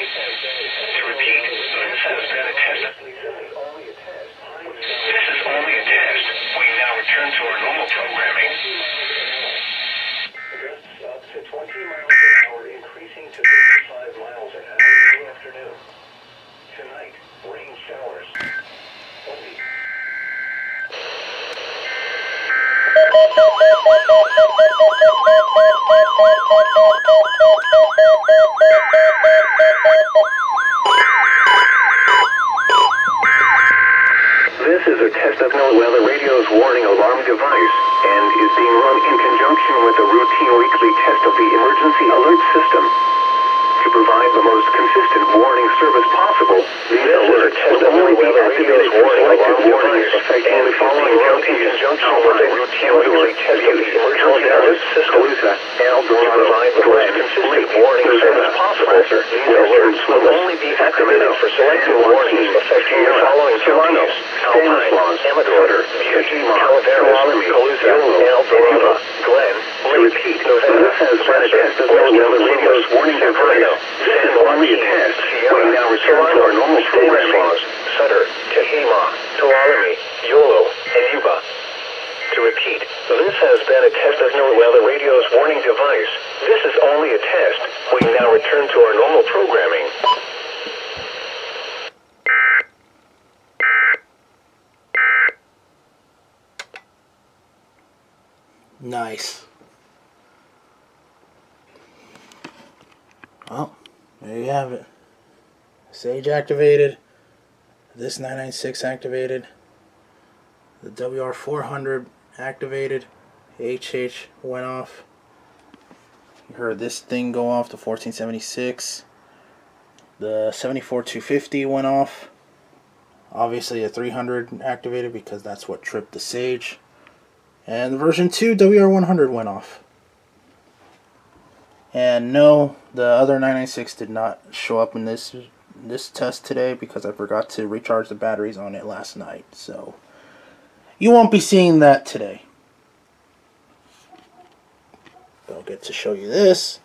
To repeat, this has been a test. This is only a test. We now return to our normal programming. Gusts up to 20 miles an hour, increasing to 35 miles an hour in the afternoon. Tonight, rain showers. This is a test of NWR RWTs warning alarm device and is being run in conjunction with a routine weekly test of the emergency alert system. To provide the most consistent warning service possible, these alerts will only be activated for selected warnings affecting the following counties: Alpine, Butte, Calderas, Calusa, Eldorado, Glen, consistent warning service possible. These alerts will only be activated for selected warnings affecting the following counties: Alpine, Amador, Butte, Calderas, Calusa, Eldorado, Glen. To repeat, this has been a test of NWR RWTs warning device. This is only a test. We now return to our normal programming. Sutter, Tehama, Tuolumne, Yolo, and Yuba. To repeat, this has been a test of NWR RWTs warning device. This is only a test. We now return to our normal programming. Nice. Well, there you have it. Sage activated. This 996 activated. The WR400 activated. HH went off. You heard this thing go off, the 1476. The 74250 went off. Obviously a 300 activated because that's what tripped the Sage. And the version 2 WR100 went off. And no, the other 996 did not show up in this test today because I forgot to recharge the batteries on it last night. So you won't be seeing that today. I'll get to show you this.